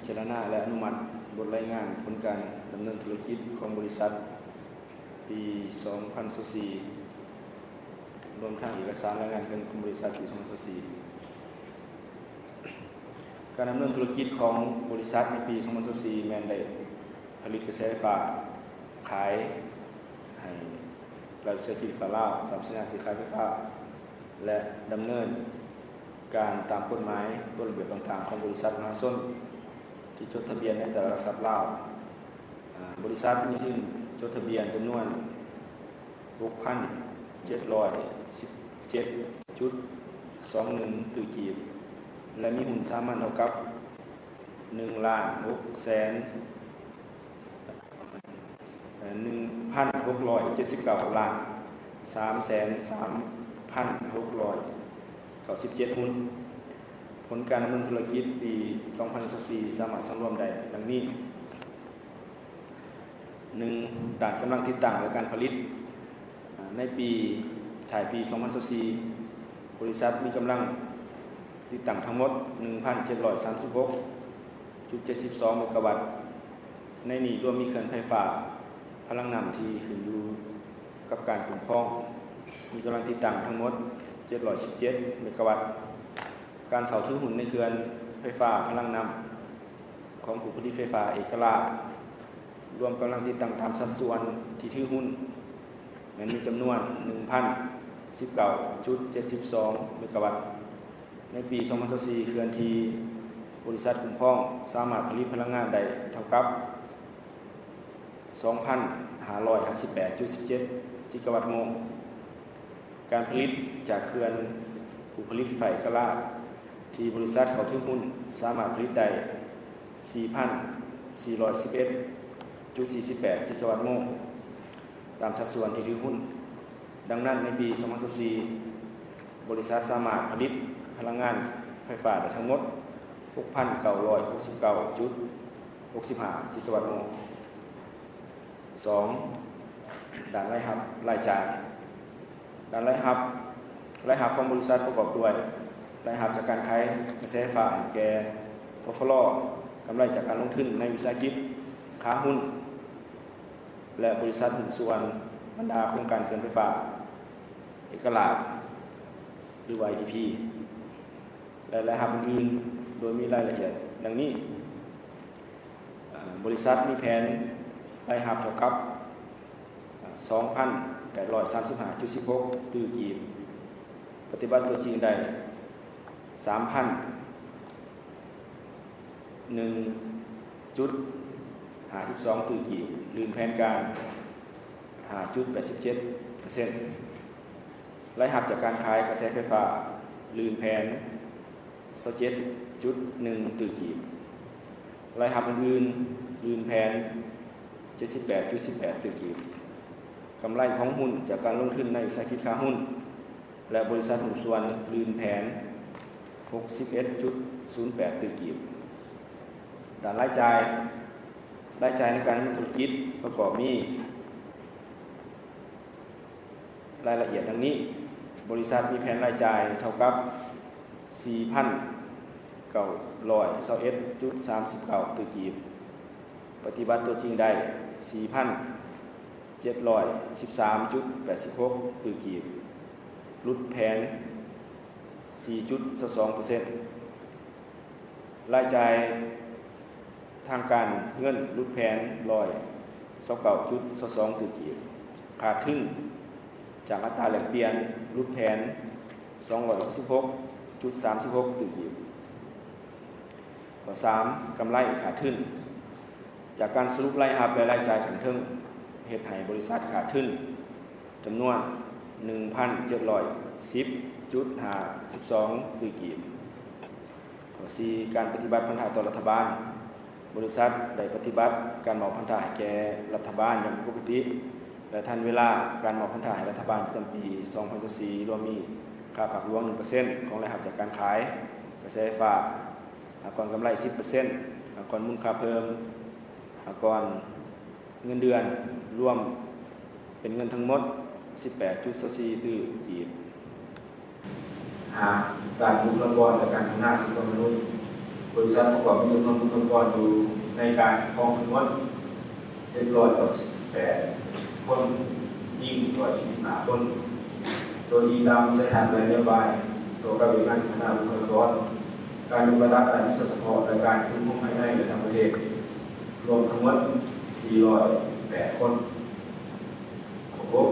จารณาและอนุมัติบทรายงานผลการดำเนินธุรกิจของบริษัทปี 2024 รวมทั้งเอกสารรายงานเงินของบริษัทปี 2024 การดำเนินธุรกิจของบริษัทในปี 2024 แม่นได้ผลิตกระแสไฟฟ้าขายให้รัฐวิสาหกิจไฟฟ้าลาวตามสัญญาซื้อขายไฟฟ้าและดำเนินการตามกฎหมายกฎระเบียบต่างๆของบริษัทมหาชนที่จดทะเบียนในแต่ละรัฐลาวบริษัทมีที่จดทะเบียนจำนวน 6,717.21 ตื้อกีบและมีหุ้นสามัญเท่ากับ 1,679,303,697 หุ้นผลการดำเนินธุรกิจปี 2024 สามารถสำรวมได้ดังนี้ 1. ด้านกำลังติดตั้งและการผลิตในปีถ่ายปี 2024 บริษัทมีกำลังติดตั้งทั้งหมด 1,736.72 เมกะวัตต์ในนี้รวมมีเครื่องไฟฟ้าพลังน้ำที่ขึ้นอยู่กับการคุ้มครองมีกำลังติดตั้งทั้งหมด 717 เมกะวัตต์การเข้าถึงหุ้นในเครื่องไฟฟ้าพลังน้ำของผู้ผลิตไฟฟ้าเอกราชรวมกำลังติดตั้งตามสัดส่วนที่ถือหุ้นนั้นมีจำนวน 1,019.72 เมกะวัตต์ในปี 2024 เคลื่อนที่บริษัทคุ้มครองสามารถผลิตพลังงานได้เท่ากับ 2,558.17 กิกะวัตต์โมงการผลิตจากเครื่องผู้ผลิตไฟฟ้าเอกราชที่บริษัทเข้าถึงหุ้นสามารถผลิตได้ 4,411.48 กิกะวัตต์โมงตามสัดส่วนที่ถือหุ้นดังนั้นในปี 2024 บริษัทสามารถผลิตพลังงานไฟฟ้าได้ทั้งหมด 6,969.65 กิกะวัตต์โมง 2. ด้านรายรับรายจ่ายด้านรายรับของบริษัทประกอบด้วยรายรับจากการขายกระแสไฟฟ้าแก่ฟฟลกำไรจากการลงทุนในวิสาหกิจค้าหุ้นและบริษัทหุ้นส่วนบรรดาโครงการเคลื่อนไฟฟ้าเอกราชหรือ IDP และรายรับอื่นๆโดยมีรายละเอียดดังนี้บริษัทมีแผนรายรับเท่ากับ 2,835.16 ตื้อกีบปฏิบัติตัวจริงได้ 3,001.52 ตื้อกีบลืมแผนการ 5.87% รายรับจากการขายกระแสไฟฟ้าลืมแผน 27.1 ตื้อกีบรายรับอื่นๆลืมแผน 78.18 ตื้อกีบกำไรของหุ้นจากการลงทุนในวิสาหกิจค้าหุ้นและบริษัทหุ้นส่วนลืมแผน 61.08 ตื้อกีบด้านรายจ่ายในการดำเนินธุรกิจประกอบมีรายละเอียดดังนี้บริษัทมีแผนรายจ่ายเท่ากับ 4,921.39 ตื้อกีบปฏิบัติตัวจริงได้ 4,713.86 ตื้อกีบลดแผน 4.22% รายจ่ายทางการเงินลดแผน 129.22 ตื้อกีบขาดทุนจากอัตราแลกเปลี่ยนลดแผน 266.36 ตื้อกีบข้อ 3. กำไรขาดทุนจากการสรุปรายรับและรายจ่ายขันเทิงเฮ็ดให้บริษัทขาดทุนจำนวน 1,710.52 ตื้อกีบข้อ 4. การปฏิบัติพันธะต่อรัฐบาลบริษัทได้ปฏิบัติการมอบพันธะให้แก่รัฐบาลอย่างปกติและทันเวลาการมอบพันธะให้รัฐบาลประจำปี 2024 รวมมีค่าผักหลวง 1% ของรายรับจากการขายกระแสไฟฟ้าอากรกำไร 10% อากรมูลค่าเพิ่มอากรเงินเดือนรวมเป็นเงินทั้งหมด 18.24 ตื้อกีบการบุกระบวนและการทำหน้าสิ่งมนุษย์ บริษัทประกอบมีจำนวนบุคลากรอยู่ในการครองทั้งหมด788 คนยิ่ง145 คนโดยมีตามเส้นทางนโยบายตัวกระบวนการพัฒนาบุคลากรการยกระดับการวิชาเฉพาะและการคุ้มครองภายในและต่างประเทศรวมทั้งหมด408 คนครบ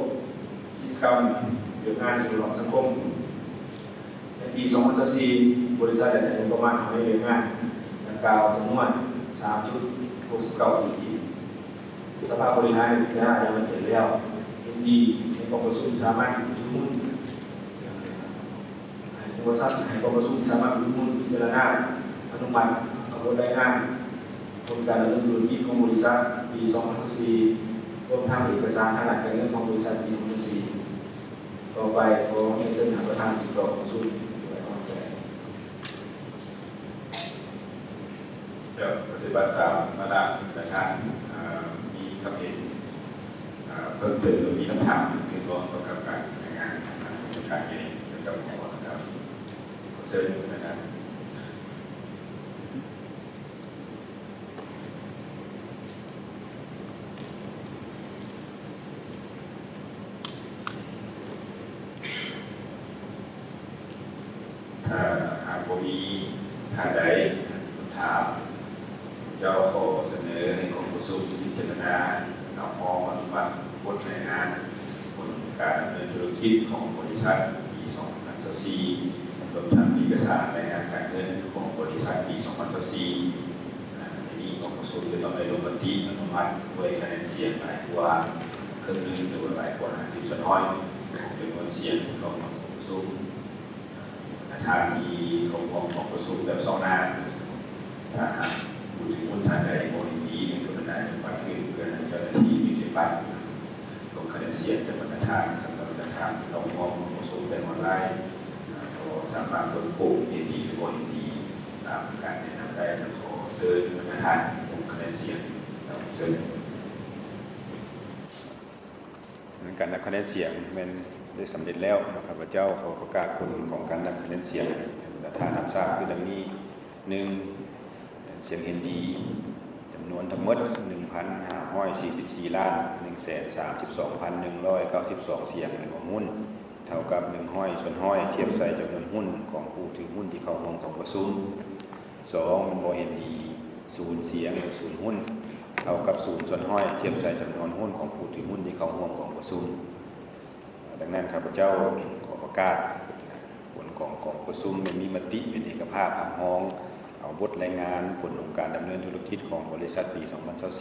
กิจกรรมเกี่ยวกับงานสื่อของสังคมในปี 2024 บริษัทได้ใช้งบประมาณในเรื่องงานดังกล่าวจำนวน 3.69 ปีสภาบริหารจะได้มาเห็นแล้วยินดีในกองประชุมสามารถทุกมุ่นบริษัทให้กองประชุมสามารถทุกมุ่นพิจารณาอนุมัติเอารถได้งานผลการดำเนินธุรกิจของบริษัทปี 2014รวมทั้งเอกสารทางการเงินของบริษัทปี 2014ต่อไปขอเรียนเชิญท่านประธานสิบกองประชุมด้วยความใจจะปฏิบัติตามมาตรการมีคำเห็นเพิ่มเติมหรือมีคำถามถึงรวมกับการงานการเงินกับหมอครับเชิญนะครับถ้าหากมีท่านใดถามเจ้าขอเสนอให้กรมประชุมพิจารณาเอามองปฏิบัติบทรายงานผลการดำเนินธุรกิจของบริษัทปี 2024รวมทั้งเอกสารรายงานการเงินของบริษัทปี 2024ทีนี้กรมประชุมจะต้องได้ลงมติอนุมัติด้วยคะแนนเสียงหลายกว่าครึ่งหนึ่งหรือว่าหลายกว่า50ส่วนน้อยจำนวนเสียงของกรมประชุมทางมีของประชุมแบบ2 หน้าถ้าหากผู้ถือหุ้นท่านใดโมดินีก็เป็นได้บัตรคือเพื่อนเจ้าหน้าที่มีสิทธิ์บัตรลงคะแนนเสียงจากประธานสำหรับประธานเรามองประชุมแบบออนไลน์ก็สามารถลงปุ่มเห็นดีหรือไม่เห็นดีตามการแนะนำได้ขอเชิญประธานลงคะแนนเสียงเชิญการนับคะแนนเสียงเป็นได้สำเร็จแล้วนะครับพระเจ้าขอประกาศผลของการนับคะแนนเสียงประธานรับทราบคือดังนี้ 1. เสียงเห็นดีจำนวนทั้งหมด 1,544 ล้าน 132,192 เสียงของหุ้นเท่ากับ1ห้อยส่วนห้อยเทียบใส่จำนวนหุ้นของผู้ถือหุ้นที่เข้าร่วมของประชุม 2. มันบ่เห็นดี0 เสียง0 หุ้นเท่ากับ0ส่วนห้อยเทียบใส่จำนวนหุ้นของผู้ถือหุ้นที่เข้าร่วมของประชุมดังนั้นข้าพเจ้าขอประกาศผลของประชุมมีมติเป็นเอกภาพอับห้องเอาบทรายงานผลของการดำเนินธุรกิจของบริษัทปี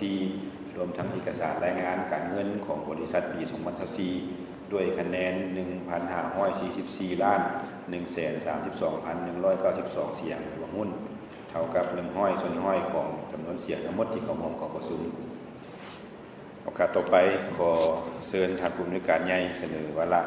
2024รวมทั้งเอกสารรายงานการเงินของบริษัทปี 2024ด้วยคะแนน 1,544 ล้าน 132,192 เสียงรวมหุ้นเท่ากับ1ห้อยส่วนห้อยของจำนวนเสียงทั้งหมดที่เข้าร่วมของประชุมโอกาสต่อไปขอเชิญท่านผู้อำนวยการใหญ่เสนอวาระ